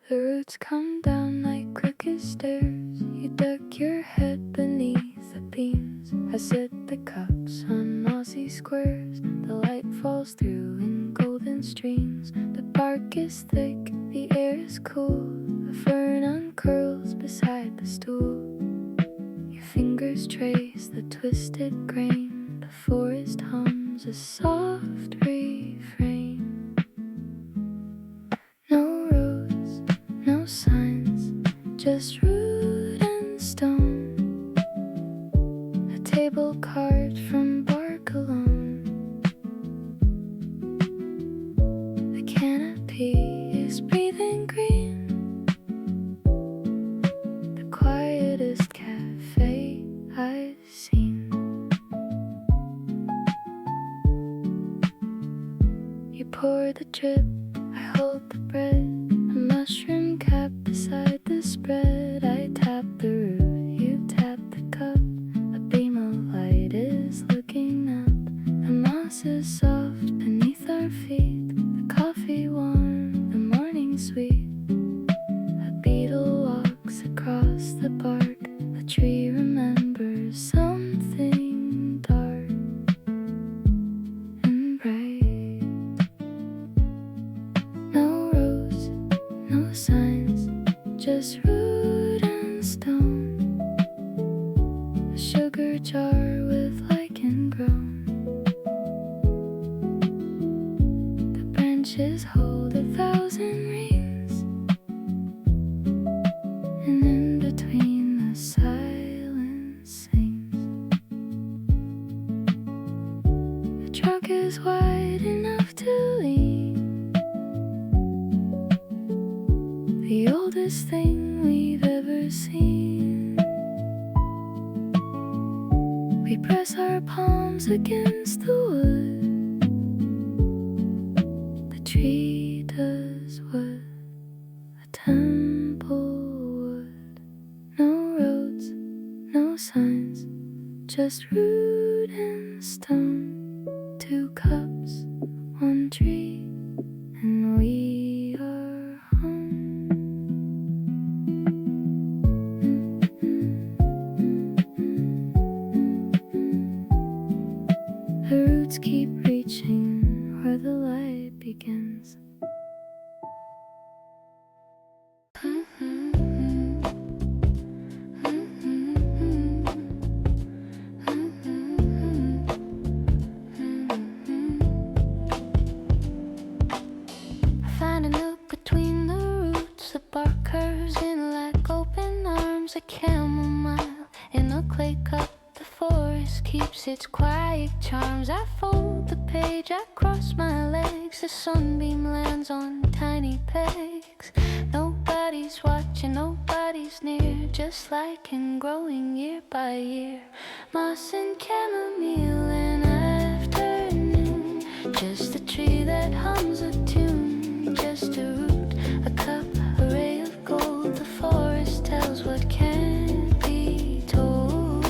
The roots come down like crooked stairs. You duck your head beneath the beams. I set the cups on mossy squares. The light falls through in golden streams. The bark is thick, the air is cool. A fern uncurls beside the stool. Your fingers trace the twisted grain. The forest hums a soft refrain. No roads, no signs, just root and stone. A table carved from bark alone. The canopy is breathing green. The quietest cafe I've seen. You pour the drip, I hold the bread. A mushroom cap beside the spread. I tap the root, you tap the cup. A beam of light is looking up. The moss is soft beneath our feet. The coffee warm, the morning sweet. A beetle walks across the bark. The tree remembers something dark and bright. No roads, no signs, just root and stone. A sugar jar with lichen grown. The branches hold 1,000 rings, and in between the silence sings. The trunk is wide enough to lean. The oldest thing we've ever seen. We press our palms against the wood. The tree does what a temple would. No roads, no signs, just root and stone. 2 cups, 1 tree, and we are home. The roots keep reaching where the light begins. I find a nook between the roots. The bark curves in like open arms. A chamomile in a clay cup. The forest keeps its quiet charms. I fold the page, I cross my legs. The sunbeam lands on tiny pegs. Nobody's watching, nobody's near. Just lichen growing year by year. Moss and chamomile in afternoon. Just a tree that hums a tune. Just a root, a cup, a ray of gold. The forest tells what can't be told.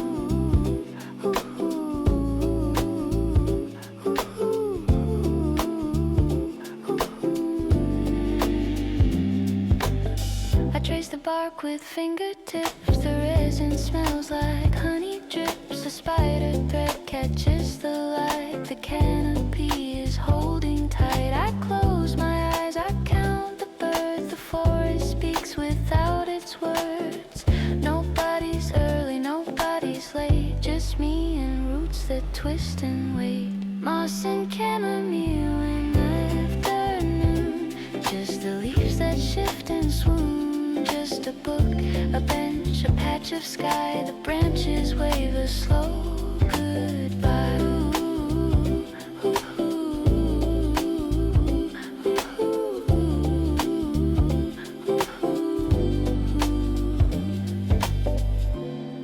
I trace the bark with fingertips. The resin smells like honey drips. The spider thread catches the light. The canopy is holding tight. I close my eyes, I count the birds. The forest speaks without its words. Nobody's early, nobody's late. Just me and roots that twist and wait. Moss and chamomile in afternoon. Just the leaves that shift and swoon. Just a book, a bench, a patch of sky. The branches wave a slow goodbye.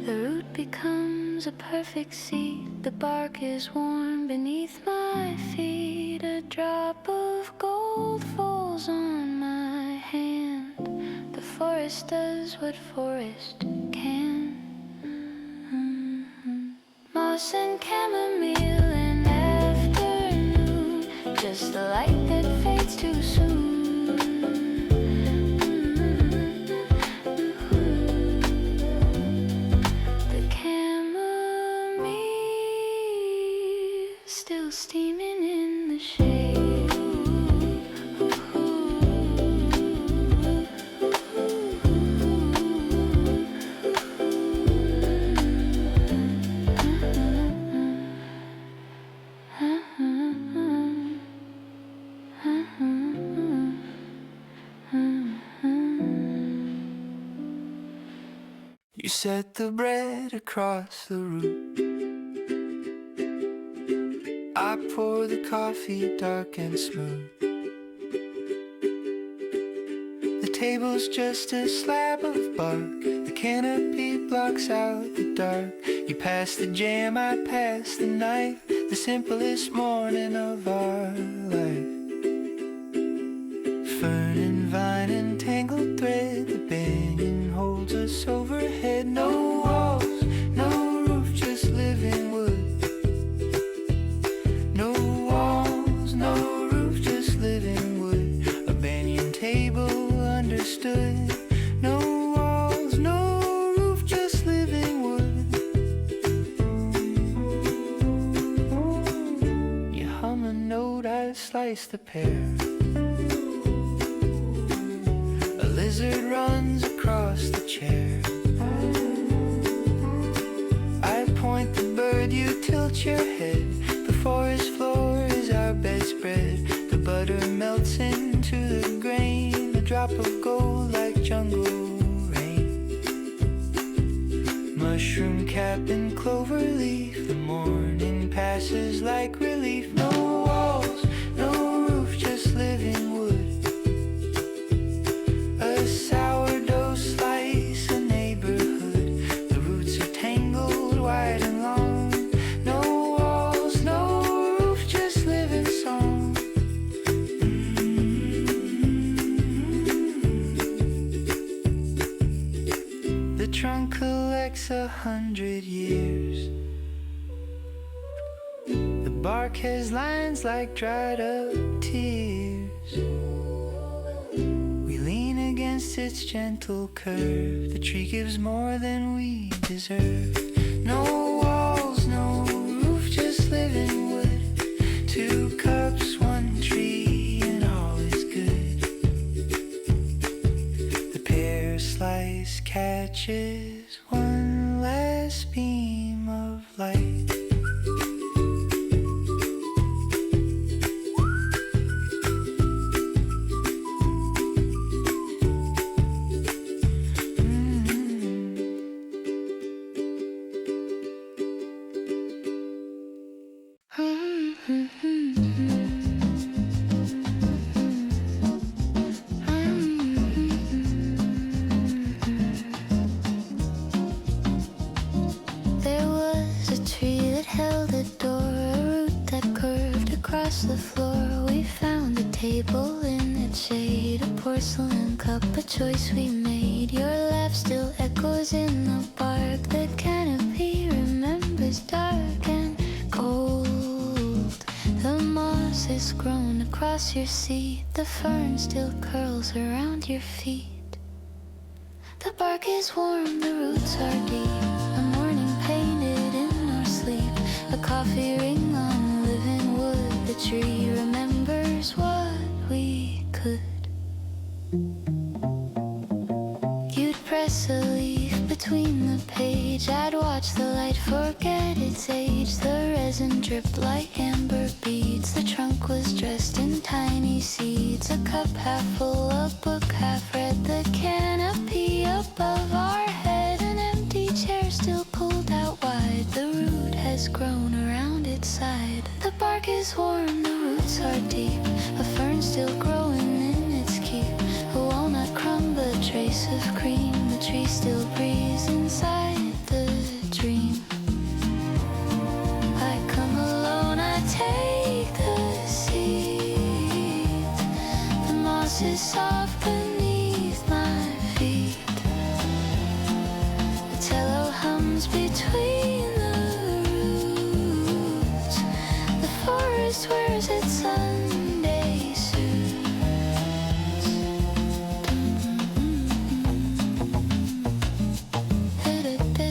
The root becomes a perfect seed. The bark is warm beneath my feet. A drop of gold falls on my hand. The forest does what forest can. Moss and chamomile in afternoon. Just the light that fades too soon. You set the bread across the root. I pour the coffee dark and smooth. The table's just a slab of bark. The canopy blocks out the dark. You pass the jam, I pass the knife. The simplest morning of our life. Fern and vine and tangled thread. The banyan holds us overhead. No walls, no roof, just living wood. No walls, no roof, just living wood. A banyan table understood. No walls, no roof, just living wood. You hum a note, I slice the pear. A lizard runs across the chair. I point the bird, you tilt your head. The forest floor is our bedspread. The butter melts into the grain. A drop of gold like jungle rain. Mushroom cap and clover leaf. The morning passes like relief. No walls, no roof, just living wood. A sourdough slice, a neighborhood. The roots are tangled wide and long. No walls, no roof, just living song. The trunk collects 100 years. The bark has lines like dried up tears. We lean against its gentle curve. The tree gives more than we deserve. No walls, no roof, just living wood. 2 cups, 1 tree, and all is good. The pear slice catches one last beam of light. There was a tree that held a door, a root that curved across the floor. We found a table in its shade, a porcelain cup, a choice we made. Your laugh still echoes in the bark. The canopy remembers dark and cold. The moss has grown across your seat. The fern still curls around your feet. The bark is warm, the roots are deep. A morning painted in our sleep. A coffee ring on living wood. The tree remembers what we could. You'd press a leaf between the page. I'd watch the light forget its age. The resin dripped like amber beads. The trunk was dressed in tiny seeds. A cup half full, a book half read. The canopy above our head. An empty chair still pulled out wide. The root has grown around its side. The bark is warm, the roots are deep. A fern still growing in its keep. A walnut crumb, a trace of cream. The tree still breathes inside the dream. I come alone, I take the seat. The moss is soft beneath my feet. The tello hums between the roots. The forest wears its Sunday suits. Da-da-da.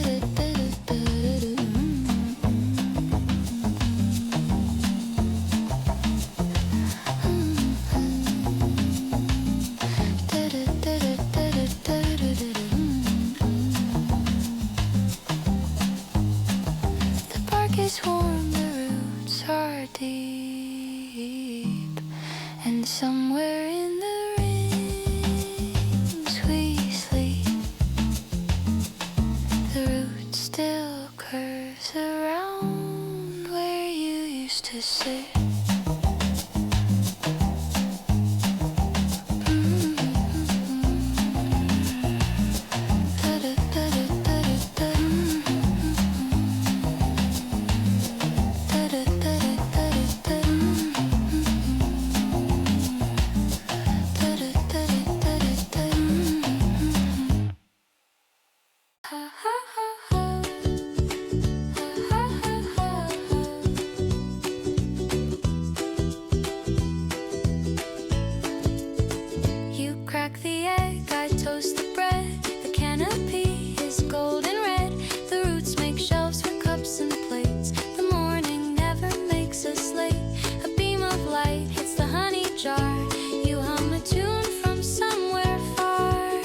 crack the egg, I toast the bread. The canopy is golden red. The roots make shelves for cups and plates. The morning never makes us late. A beam of light hits the honey jar. You hum a tune from somewhere far.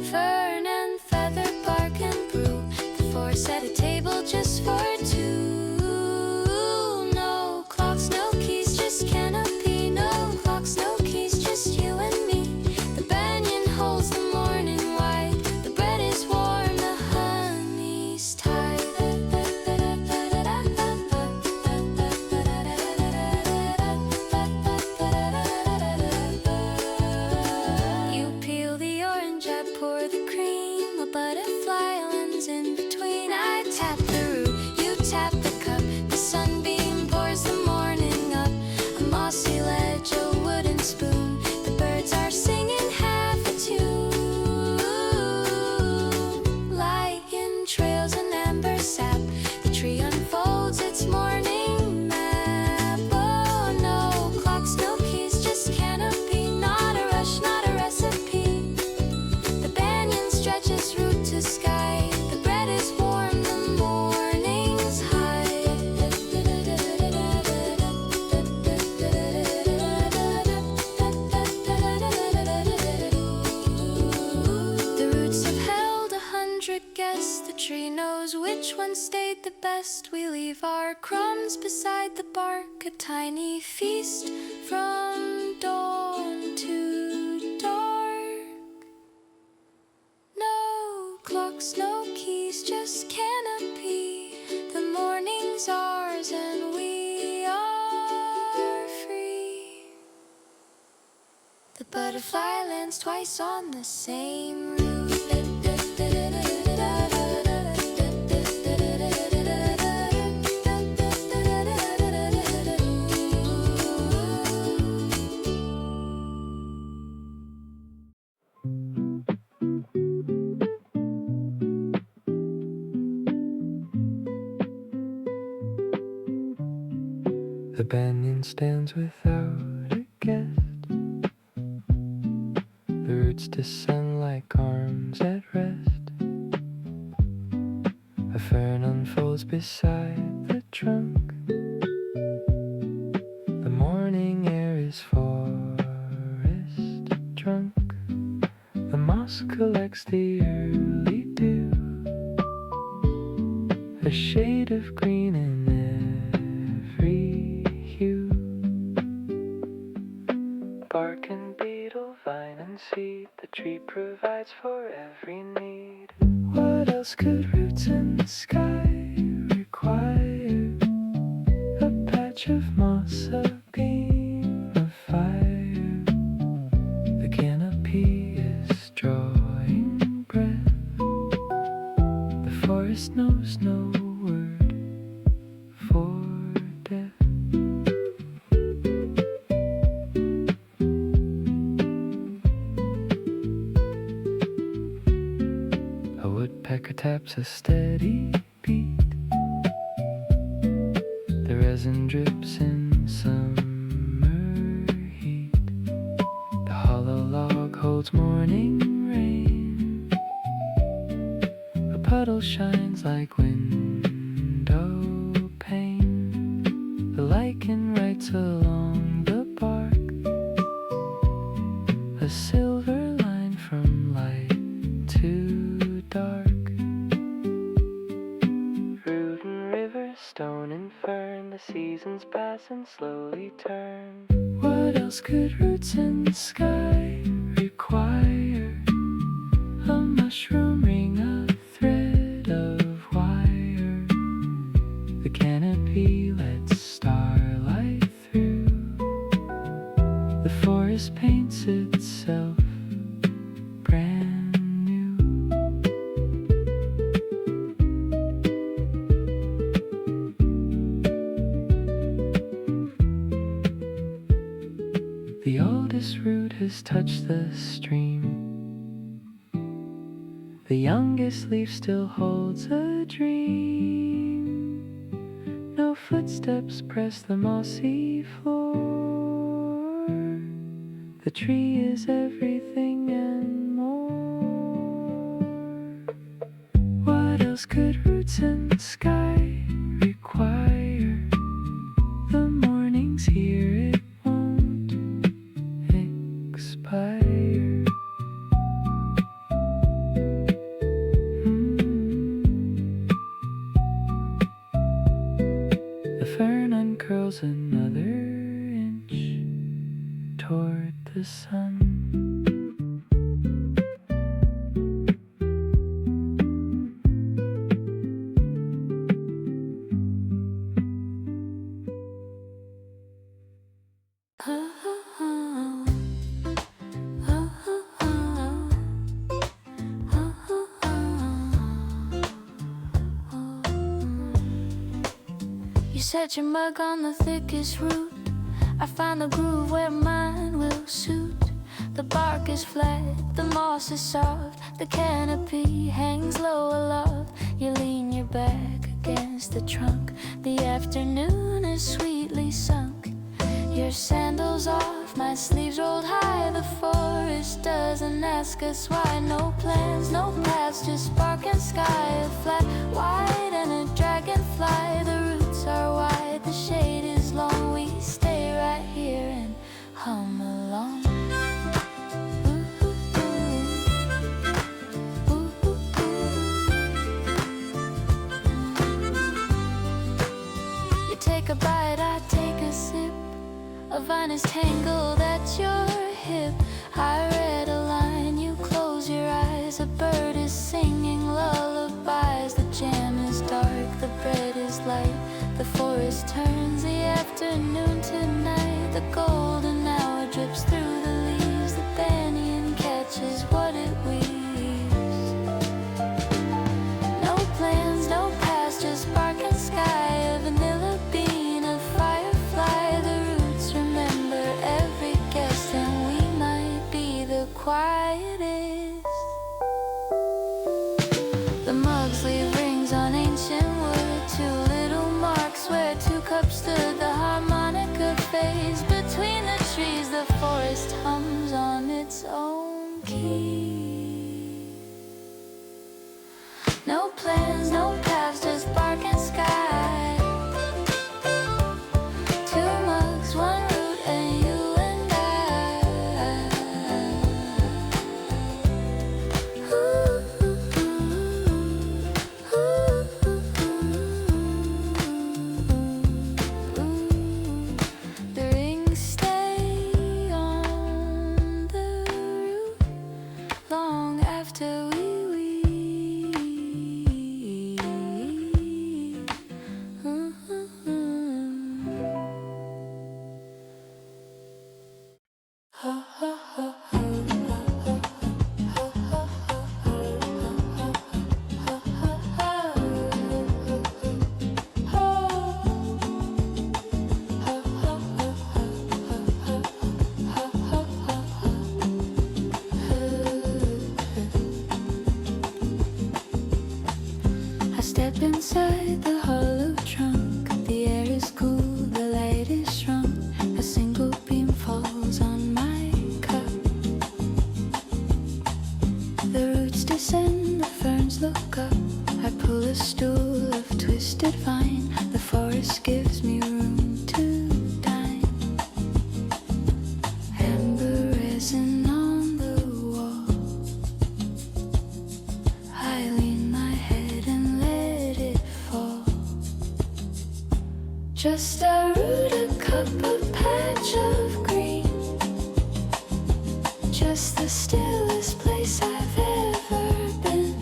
Fern and feather, bark and brew. The four set a table just for two. No clocks, no keys, just canopy. No clocks, no keys, just you and me. The banyan holds the morning white. The bread is warm, the honey's tight. You peel the orange, I pour the cream. A butterfly lands in between. I tap the root, you tap the cup. The sunbeam pours the morning up. A mossy ledge, a wooden spoon. The birds are singing half a tune. Lichen trails and amber sap. The tree unfolds its morning map. Oh, no clocks, no keys, just canopy. Not a rush, not a recipe. The banyan stretches root to sky. The bread is warm, the morning's high. The roots have held 100 guests. The tree knows which one stayed the best. We leave our crumbs beside the bark. A tiny feast from dawn to dark. No clocks, no keys, just canopy. The morning's ours and we are free. The butterfly lands twice on the same route. The banyan stands without a guest. The roots descend like arms at rest. A fern unfolds beside the trunk. The morning air is forest drunk. The moss collects the early dew. A shade of green in every hue. Bark and beetle, vine and seed. The tree provides for every need. What else could roots in the sky require? A patch of moss, a beam of fire. The canopy is drawing breath. The forest knows no word for death. A woodpecker taps a steady beat. The resin drips in summer heat. The hollow log holds morning rain. A puddle shines like window pane. The lichen writes along the bark. A silver line from light to dark. Root and river, stone and fern. The seasons pass and slowly turn. What else could roots in the sky require? A mushroom ring, a thread of wire. The canopy lets starlight through. The forest paints itself brand new. The oldest root has touched the stream. The youngest leaf still holds a dream. No footsteps press the mossy floor. The tree is everything has good roots in the sky. Require the mornings here, it won't expire. The fern uncurls another inch toward the sun. You set your mug on the thickest root. I find the groove where mine will suit. The bark is flat, the moss is soft. The canopy hangs low aloft. You lean your back against the trunk. The afternoon is sweetly sunk. Your sandals off, my sleeves rolled high. The forest doesn't ask us why. No plans, no paths, just bark and sky. A flat white and a dragonfly. The roots are wide, the shade is long. We stay right here and hum along. You take a bite, I take a sip. A vine is tangled at your hip. I read a line, you close your eyes. A bird is singing lullabies. The jam is dark, the bread is light. The forest turns the afternoon to night. The golden hour drips through the leaves. The banyan catches what it weaves. No plans, no past, just bark and sky. A vanilla bean, a firefly. The roots remember every guest, and we might be the quietest. The mugs leave rings on ancient wood. Two little marks where two cups stood. The harmonica fades between the trees. The forest hums on its own key. No plans, no paths, just bark and sky. Two mugs, one root, and you and I. Ooh, ooh, ooh. The rings stay on the root long after we weep. I step inside the hollow trunk. The air is cool, the light is strong. A single beam falls on my cup. The roots descend, the ferns look up. I pull a stool of twisted vine. The forest gives me room to dine. Amber resin on the wall. I lean my head and let it fall. Just a root, a cup, a patch of green. Just the stillest place I've ever been.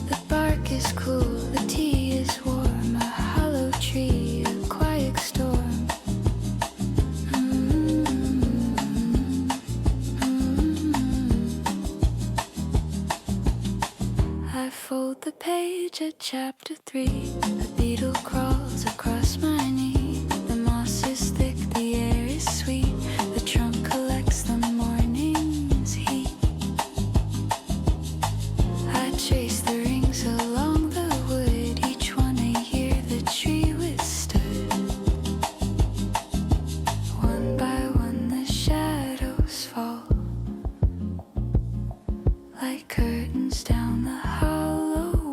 The bark is cool, the tea is warm. A hollow tree, a quiet storm. I fold the page at chapter 3. A beetle crawls across my knee. The moss is thick, the air is sweet. The trunk collects the morning's heat. I trace the rings along the wood. Each one a year the tree withstood. One by one the shadows fall like curtains down the hollow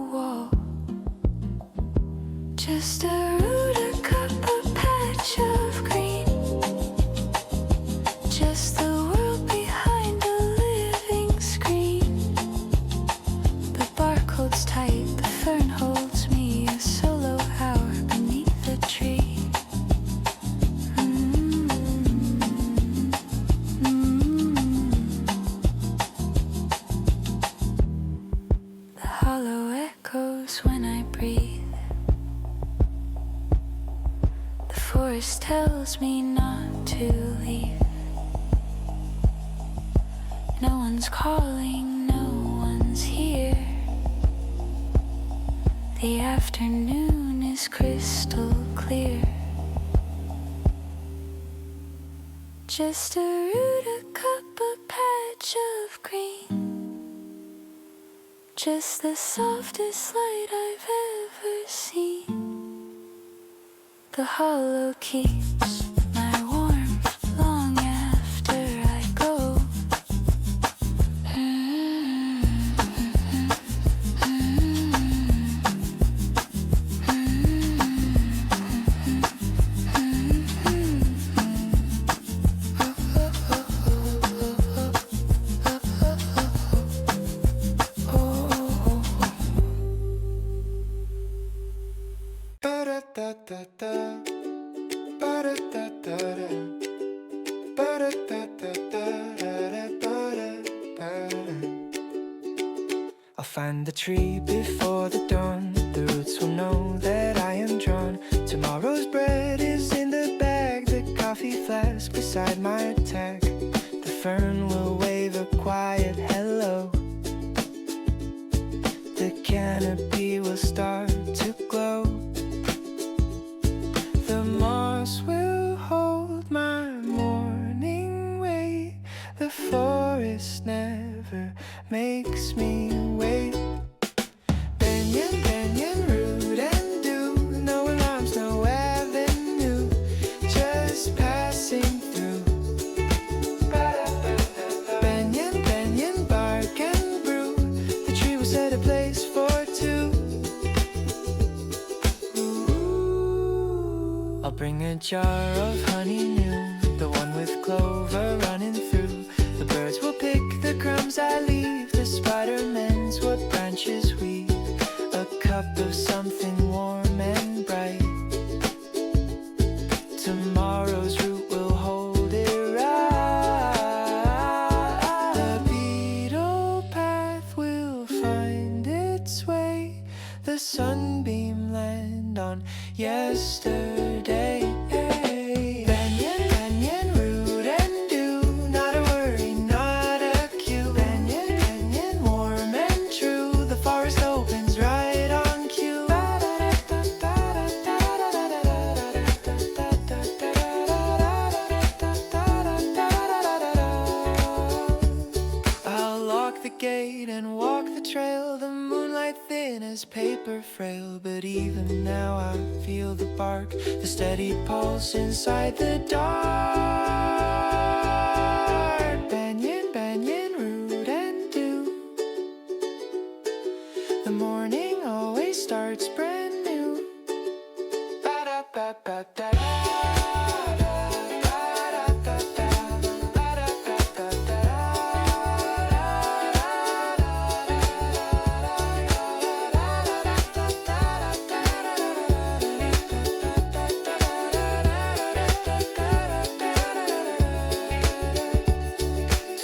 forest tells me not to leave. No one's calling, no one's here. The afternoon is crystal clear. Just a root, a cup, a patch of green. Just the softest light I've ever seen. The hollow keeps my warmth long after I go. I'll find the tree before the dawn. The roots will know that I am drawn. Tomorrow's bread is in the bag. The coffee flask beside my tack. The fern will wave a quiet hello. The canopy will start to glow. The moss will hold my morning weight. The forest never makes me wait. Banyan, banyan, root and dew. No alarms, no avenue. Just passing through. Banyan, banyan, bark and brew. The tree will set a place for two. I'll bring a jar of honey new, the one with clover running through. The birds will pick the crumbs I leave. The spider-man's what branches weave. A cup of something warm and bright. Tomorrow's root will hold it right. The beetle path will find its way. The sunbeam land on yesterday. Banyan, banyan, root and dew. Not a worry, not a cue. Banyan, banyan, warm and true. The forest opens right on cue. I'll lock the gate and walk the trail. The moonlight thin as paper frail. But even now I feel the bark, the steady pulse inside the dark. Banyan, banyan, root and dew. The morning always starts brand new.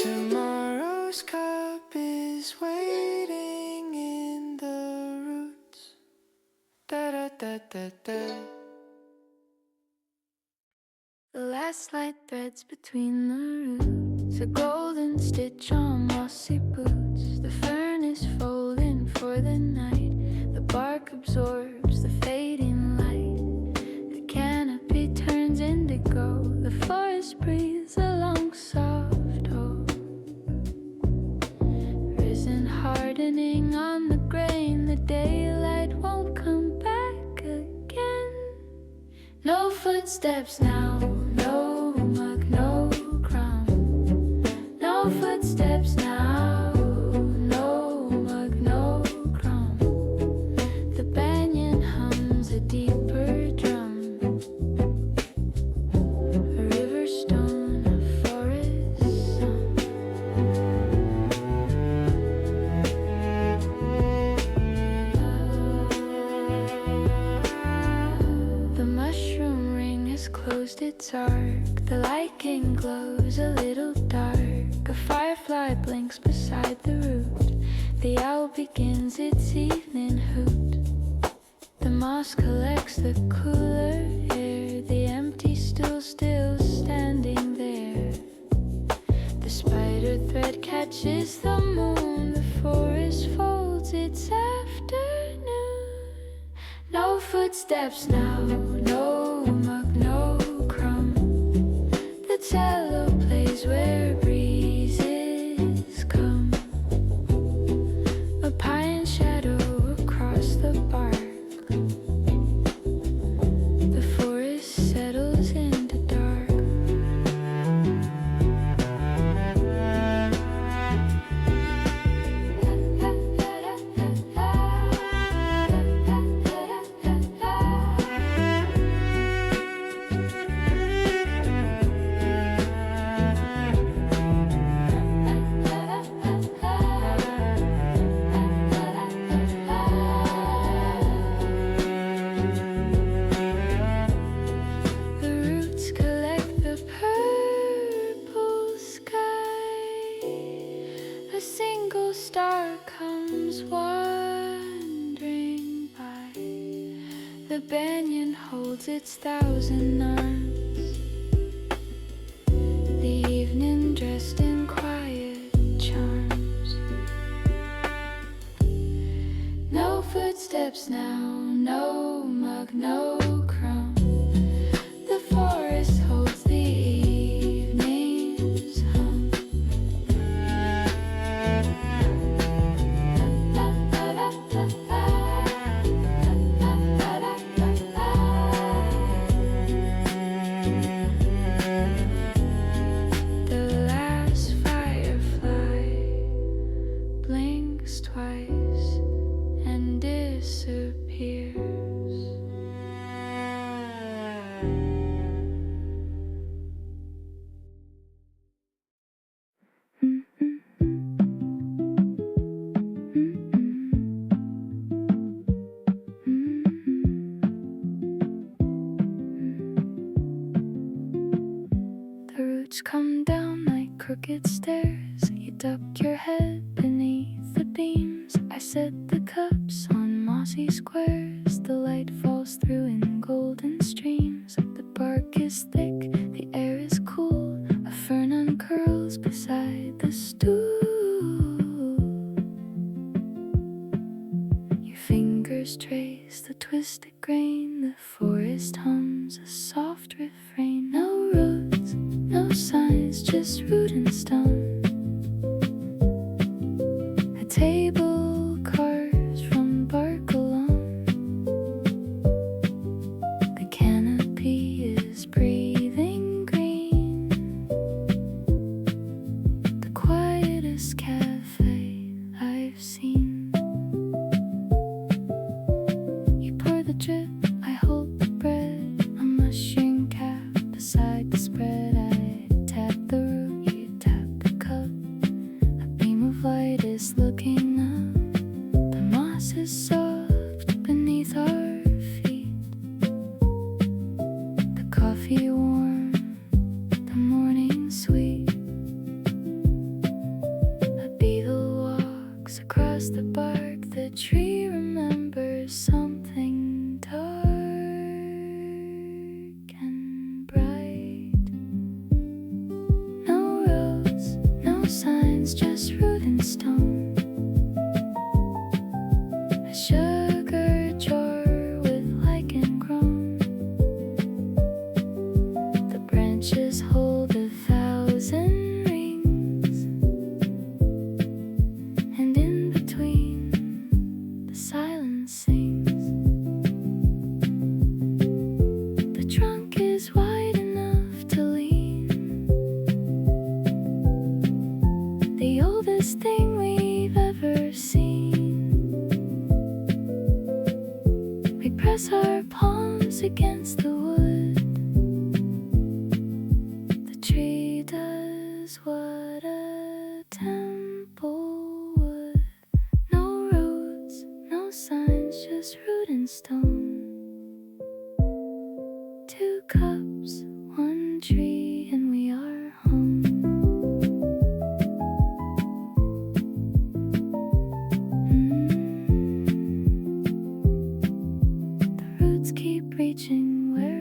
Tomorrow's cup is waiting in the roots. Da da da da da. The last light threads between the roots, a golden stitch on mossy boots. The fern is folding for the night. The bark absorbs the fading light. The canopy turns indigo. The forest breathes a long soft oh. Risen hardening on the grain. The daylight won't come back again. No footsteps now, no mug, no crumb. No footsteps now, no mug, no crumb. The banyan hums a deeper drum. A river stone, a forest song. The mushroom ring has closed its arc. The lichen glows a little dark. A firefly blinks beside the root. The owl begins its evening hoot. The moss collects the cooler air. The empty still standing there. The spider thread catches the moon. The forest folds its afternoon. No footsteps now, no mug, no crumb. The cello plays where breezes come. A pine shadow across the bark. The forest settles into dark. The roots collect the purple sky. A single star comes wandering by. The banyan holds its 1,000 arms. The evening dressed in quiet charms. No footsteps now, no mug, no crumb. The forest holds the evening's hum. The last firefly blinks twice and disappears. The roots come down like crooked stairs. You duck your head beneath the beams. I set the cups on mossy squares. The light falls through in golden streams. The bark is thick, the air is cool. A fern uncurls beside the stool. Your fingers trace the twisted grain. The forest hums a soft refrain. No roads, no signs, just root and stone. A table carved from bark alone. The canopy is breathing green. The quietest cafe I've seen. You pour the drip, I hold the bread. A mushroom cap beside the spread. I tap the root, you tap the cup. A beam of light is looking up. The moss is soft beneath our feet. The coffee warm, the morning sweet. A beetle walks across the bark. The tree remembers something dark and bright. No roads, no signs, just root and stone. A sugar jar with lichen grown. The branches hold 1,000 rings. And in between, the silence sings. The trunk is wide enough to lean. The oldest thing we've ever seen. We press our palms against the wood. The tree does what a temple would. No roads, no signs, just root and stone. 2 cups, 1 tree, and we are home. The roots keep reaching where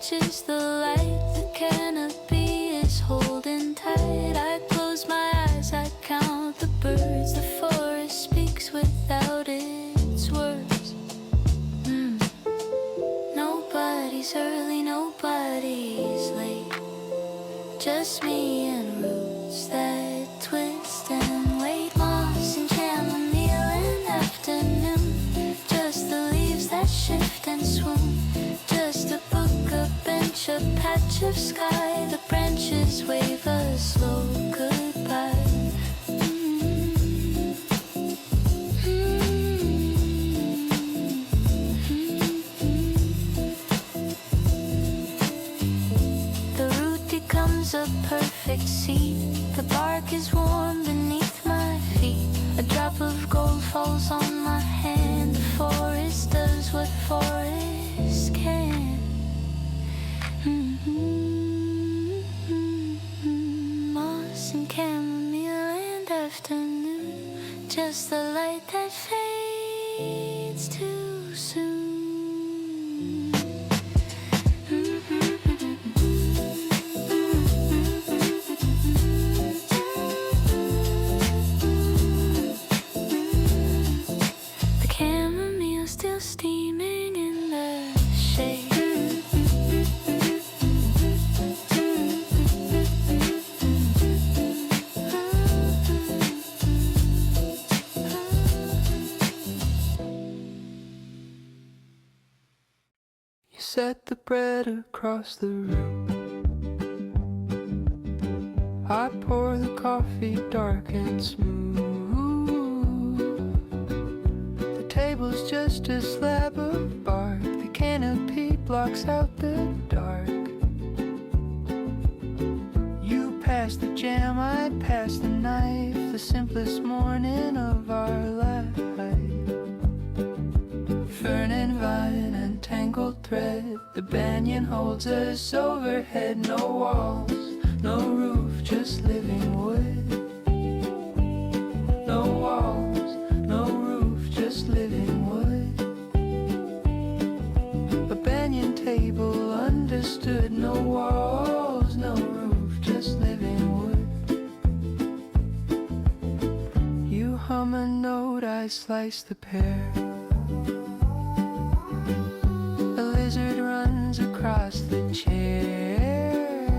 catches the light. The canopy is holding tight. I close my eyes, I count the birds. The forest speaks without its words. Nobody's early, nobody's late. Just me and roots that twist and wait. Moss and chamomile in afternoon. Just the leaves that shift and swoon. Just a book, a bench, a patch of sky. The branches wave a slow goodbye. The root becomes a perfect seed. The bark is warm beneath my feet. A drop of gold falls on my hand. The forest does what forest can. Moss and chamomile and afternoon. Just the light that fades too soon. The chamomile still steaming in the shade. You set the bread across the room. I pour the coffee dark and smooth. The table's just a slab of bark. The canopy blocks out the dark. You pass the jam, I pass the knife. The simplest morning of our life. Fern and vine and tangled thread. The banyan holds us overhead. No walls, no roof, just living wood. No walls, no roof, just living wood. A banyan table understood. No walls, no roof, just living wood. You hum a note, I slice the pear. A lizard runs across the chair.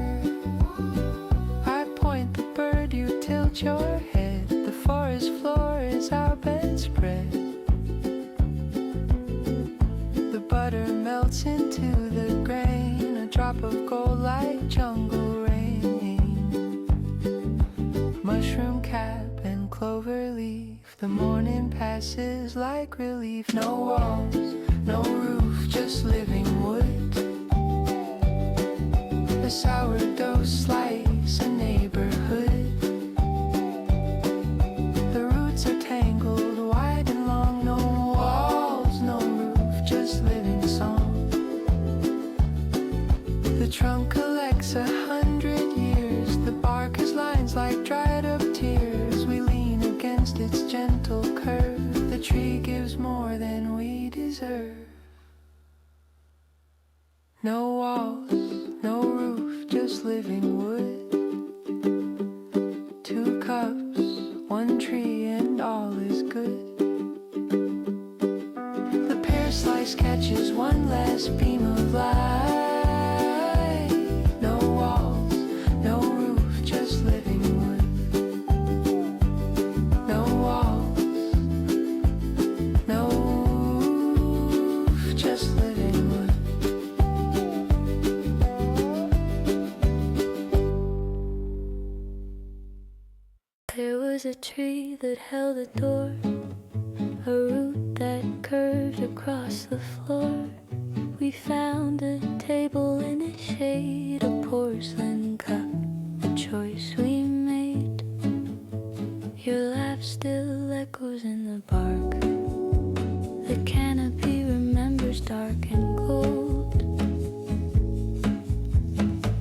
I point the bird, you tilt your head. The forest floor is our bedspread. The butter melts into the grain. A drop of gold like jungle rain. Mushroom cap and clover leaf. The morning passes like relief. No walls, no roof, just living wood. A sourdough slice, a neighborhood. The roots are tangled, wide and long. No walls, no roof, just living song. The trunk collects 100 years. The bark has lines like dried up tears. We lean against its gentle curve. The tree gives more than we deserve. No walls, no roof, just living wood. 2 cups, 1 tree, and all is good. The pear slice catches one last beam of light. No walls, no roof, just living wood. No walls, no roof, just living wood. There was a tree that held a door, a root that curved across the floor. We found a table in its shade, a porcelain cup, a choice we made. Your laugh still echoes in the bark. The canopy remembers dark and cold.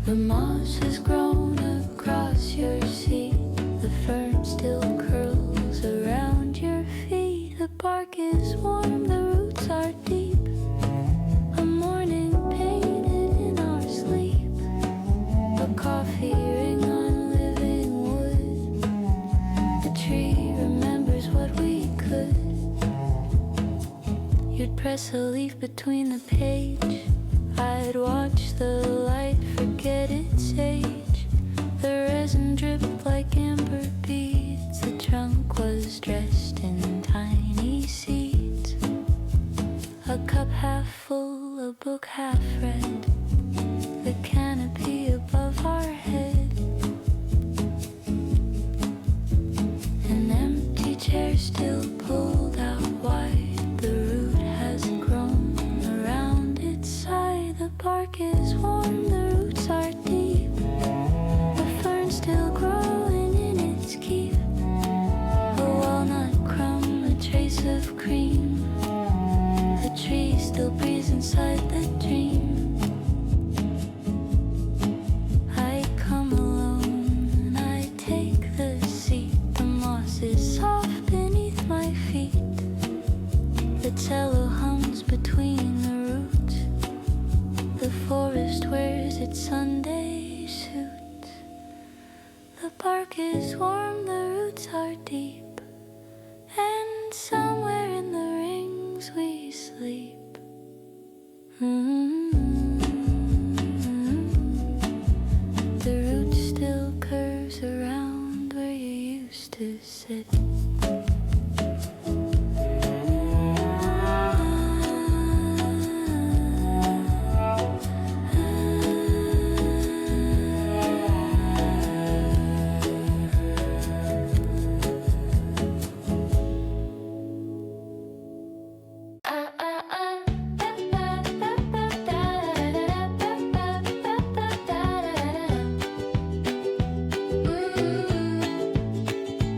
The moss has grown across your seat. The fern still curls around your feet. The bark is warm, the roots are deep. A morning painted in our press a leaf between the page. I'd watch the light forget its age. The resin dripped like amber beads. The trunk was dressed in tiny seeds. A cup half full, a book half read. The canopy above our head. An empty chair still pulled out wide. The root hasn't grown around its side. The bark is warm, the roots are deep. The fern still growing in its keep. A walnut crumb, a trace of cream. The tree still breathes inside the dream. I come alone and I take the seat. The moss is soft beneath my feet. The cello hums between the roots. The forest wears its Sunday suit. The bark is warm, the roots are deep. And somewhere in the rings we sleep. The root still curves around where you used to sit.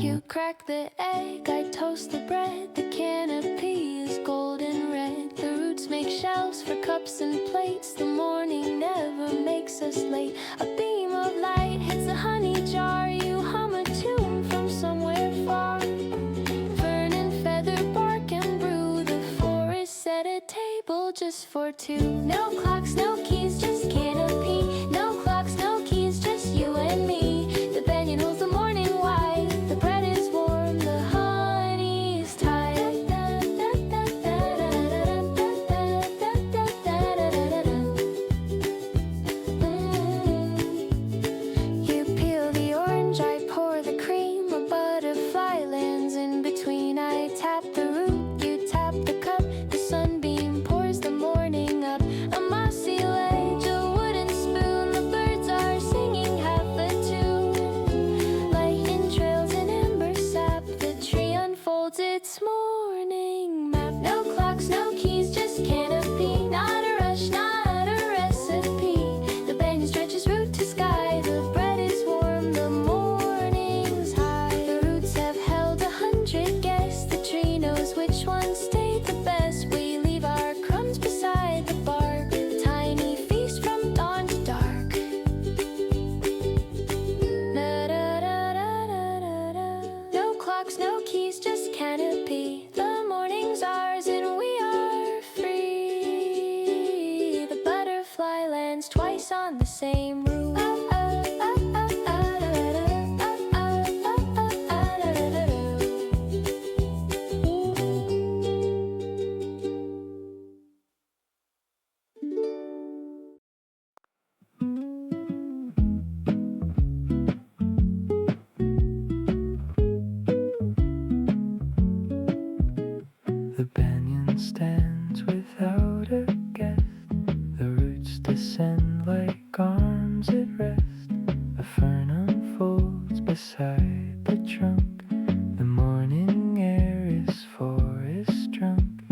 You crack the egg, I toast the bread. The canopy is golden red. The roots make shelves for cups and plates. The morning never makes us late. A beam of light hits a honey jar. You hum a tune from somewhere far. Fern and feather, bark and brew. The forest set a table just for two. No clocks, no keys, just canopy. No clocks, no keys, just you and me. The banyan holds the morning white. The bread is warm, the honey is tight. You peel the orange, I pour the cream. A butterfly lands in between. I tap the root, you tap the cup. The sunbeam pours the morning up. A mossy ledge, a wooden spoon. The birds are singing half a tune. Lightning trails in amber sap. The tree unfolds its morning map. No clocks, no keys, just canopy. Not a rush, not a recipe. The banyan stretches root to sky. The bread is warm, the morning's high. The roots have held 100 guests. The tree knows which ones stayed the best. We leave our crumbs beside the bark. Tiny feast from dawn to dark. No clocks, no keys, just canopy. The morning's ours and we are free. The butterfly lands twice on the same roof. The banyan stands without a guest. The roots descend like arms at rest. A fern unfolds beside the trunk. The morning air is forest drunk.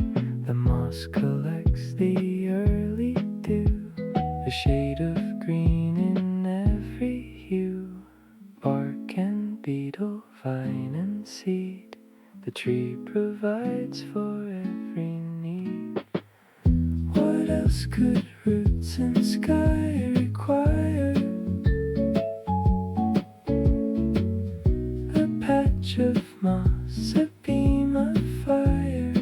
The moss collects the early dew. A shade of green in every hue. Bark and beetle, vine and seed. The tree provides for every need. What else could roots and sky require? A patch of moss, a beam of fire.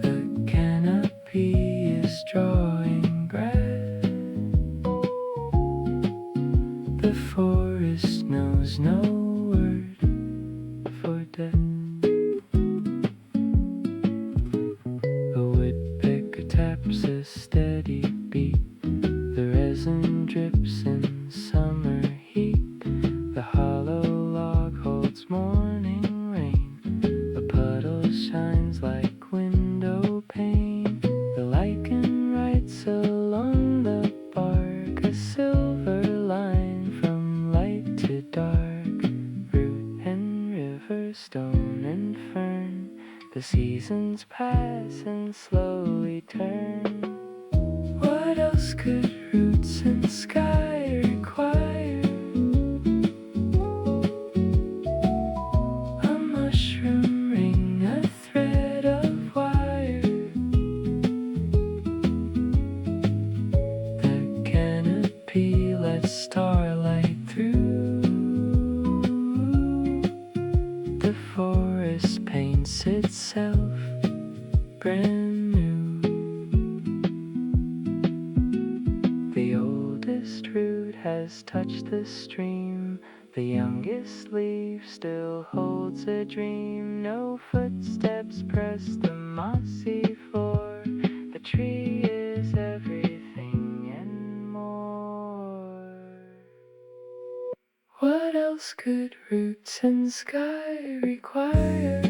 The canopy is drawing breath. The forest knows no word for death. seasons pass and slowly turn. What else could roots and sky require? A mushroom ring, a thread of wire. The canopy lets starlight through. The forest paints itself brand new. The oldest root has touched the stream. The youngest leaf still holds a dream. No footsteps press the mossy floor. The tree is everything and more. What else could roots and sky require?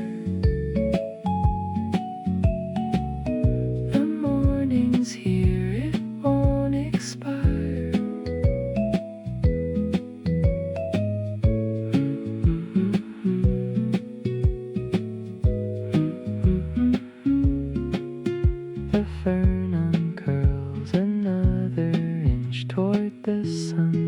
The morning's here, it won't expire. The fern uncurls another inch toward the sun.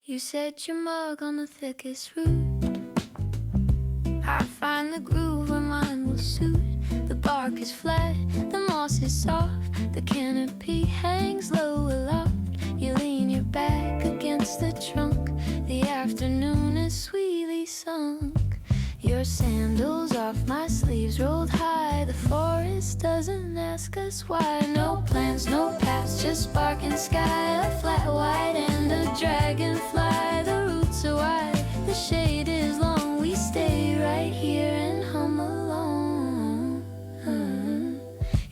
You set your mug on the thickest root. I find the groove where mine will suit. The bark is flat, the moss is soft. The canopy hangs low aloft. You lean your back against the trunk. The afternoon is sweetly sunk. Your sandals off, my sleeves rolled high. The forest doesn't ask us why. No plans, no paths, just bark and sky. A flat white and a dragonfly. The roots are wide, the shade is long. We stay right here and hum along.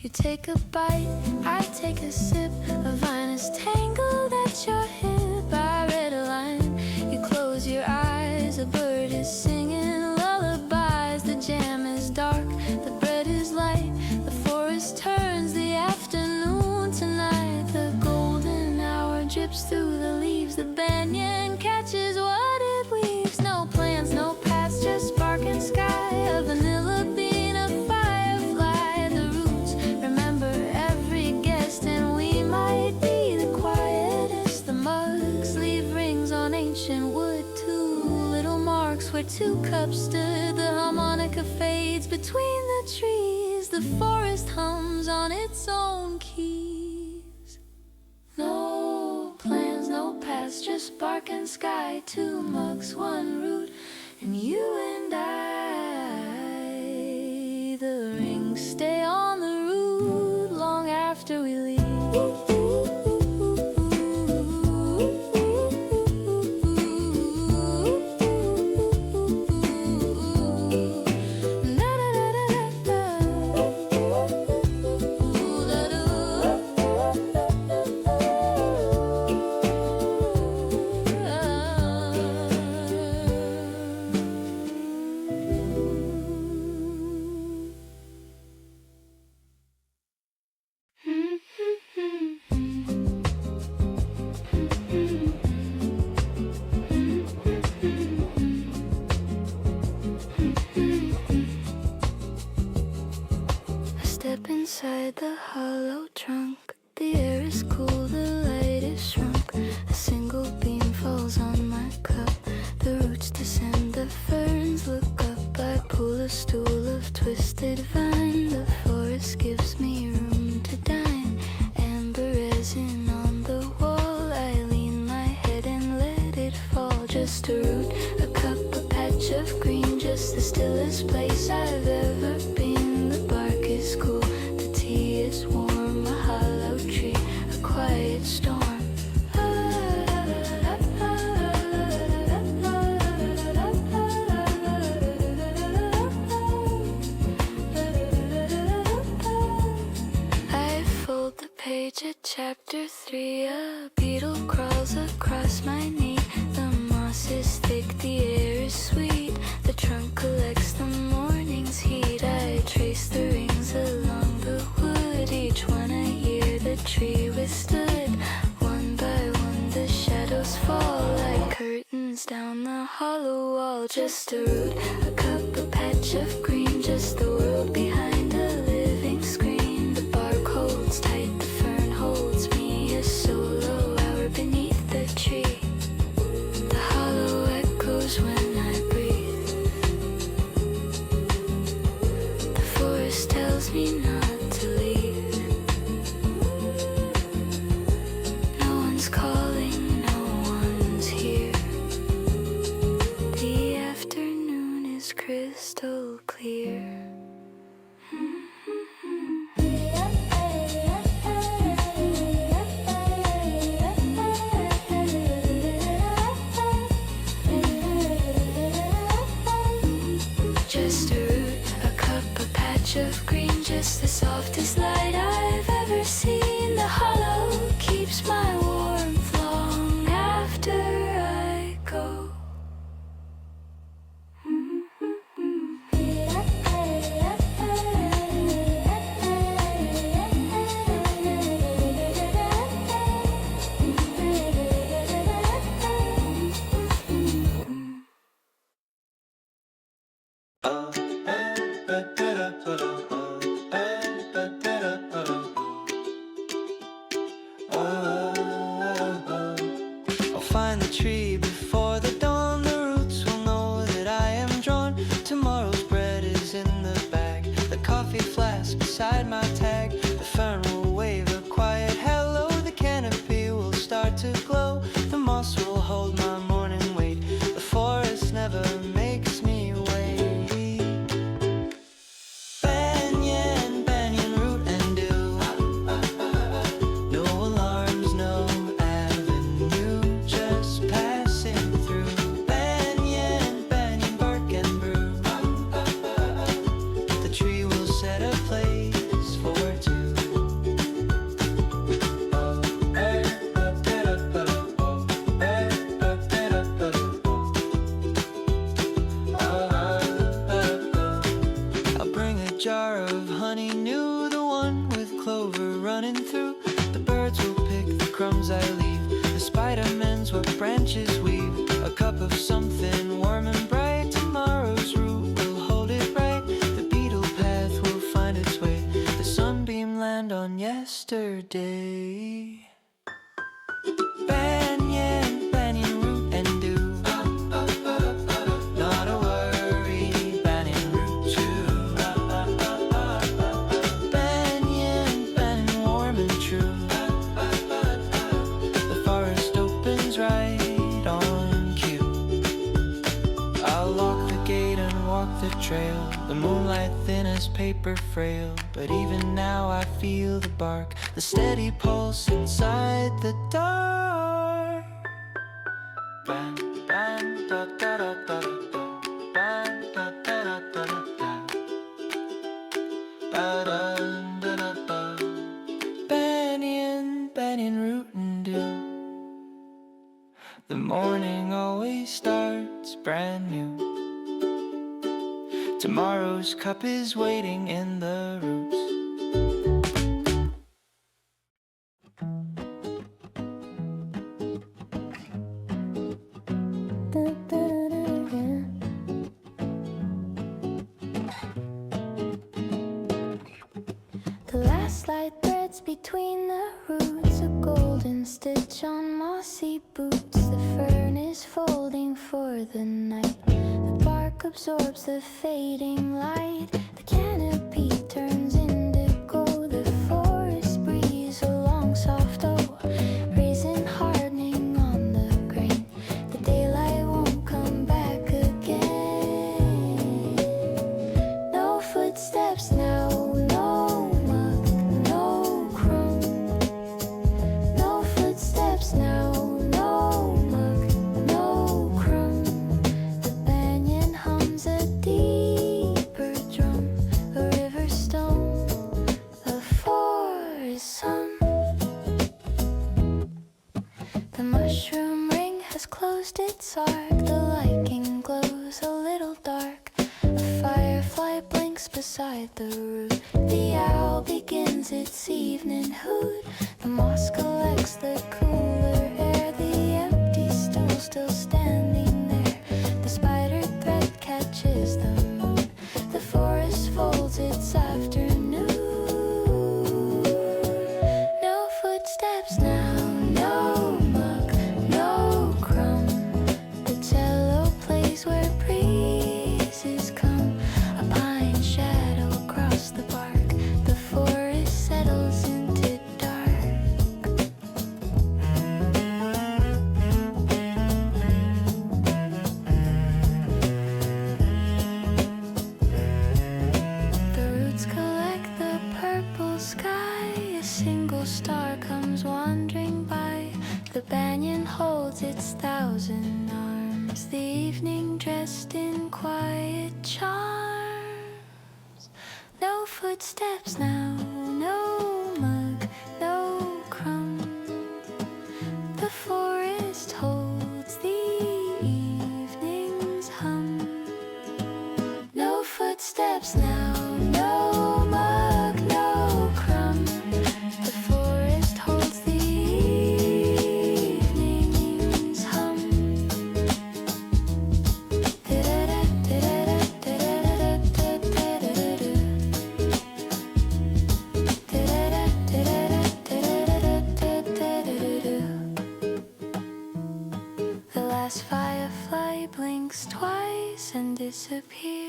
You take a bite, I take a sip. A vine is tangled at your hip. I read a line, you close your eyes. A bird is singing lullabies. The jam is dark, the bread is light. The forest turns the afternoon tonight. The golden hour drips through the leaves. The banyan catches what it weaves. No plans, no paths, just bark and sky. A vanilla bean, a firefly. The roots remember every guest, and we might be the quietest. The mugs leave rings on ancient wood. Two little marks where two cups stood. The harmonica fades between the trees. The forest hums on its own keys. No plans, no paths, just bark and sky. Two mugs, one root, and you and I. The rings stay on the root long after we leave. Step inside the hollow trunk. The air is cool, the light is shrunk. A single beam falls on my cup. The roots descend, the ferns look up. I pull a stool of twisted vine. The forest gives me room to dine. Amber resin on the wall. I lean my head and let it fall. Just a root, a cup, a patch of green. Just the stillest place I've ever been. The bark is cool, the tea is warm. A hollow tree, a quiet storm. I fold the page at chapter 3. A beetle crawls across my knee. The moss is thick, the air is sweet. The trunk collects the morning's heat. I trace the rings along the wood, each one a shines down the hollow wall. Just a root, a cup, a patch of green. Just the world behind a living screen. The bark holds tight, the fern holds me. A solo hour beneath the tree. The hollow echoes when I breathe. The forest tells me not to leave. No one's calling, no one's here. The afternoon is crystal clear. Just a root, a cup, a patch of green. Just the softest light I've ever seen. The hollow keeps my warmth long after I go. I'll find the tree before the dawn. The roots will know that I am drawn. Tomorrow's bread is in the bag. The coffee flask beside my tag. The fern will wave a quiet hello. The canopy will start to glow. The moss will hold my morning weight. The forest never makes me wait. Banyan, banyan root and dew. No alarms, no avenue, just passing through. Banyan, banyan bark and brew. The tree will set a place for two. I'll bring a jar of honey new, the one with clover running through. The birds will pick the crumbs I leave. The spider-man's what branches weave. A cup of something warm and bright. Tomorrow's root will hold it right. The beetle path will find its way. The sunbeam land on yesterday. Banyan, banyan root and dew. Not a worry, banyan root too. Banyan, banyan warm and true. The forest opens right on cue. I'll lock the gate and walk the trail. The moonlight thin as paper frail. But even now I feel the bark, the steady pulse inside the dark. Ban, ban, da, da, da, da, da. Ban, da, da, da, da, da. Ba, da, da, da, da. Banyan, banyan root and dew. The morning always starts brand new. Tomorrow's cup is waiting in the roots. The last light threads between the roots, a golden stitch on mossy boots. The fern is folding for the night. The bark absorbs the fading light. The canopy turns indigo. The forest breeze along soft oh, raisin hardening on the grain. The daylight won't come back again. No footsteps now, no muck, no crumb. No footsteps now, no muck, no crumb. The banyan hums a deeper drum, a river stone, a forest sun. The mushroom ring has closed its arc. The lichen glows a little dark. A firefly blinks beside the root. The owl begins its evening hoot. The moss collects the cooler air. The empty stool still standing thousand arms, the evening dressed in quiet charms. No footsteps now, no mug, no crumb. The forest holds the evening's hum. No footsteps now, no mug, no crumb. The forest holds the evening's hum. The last firefly blinks twice and disappears.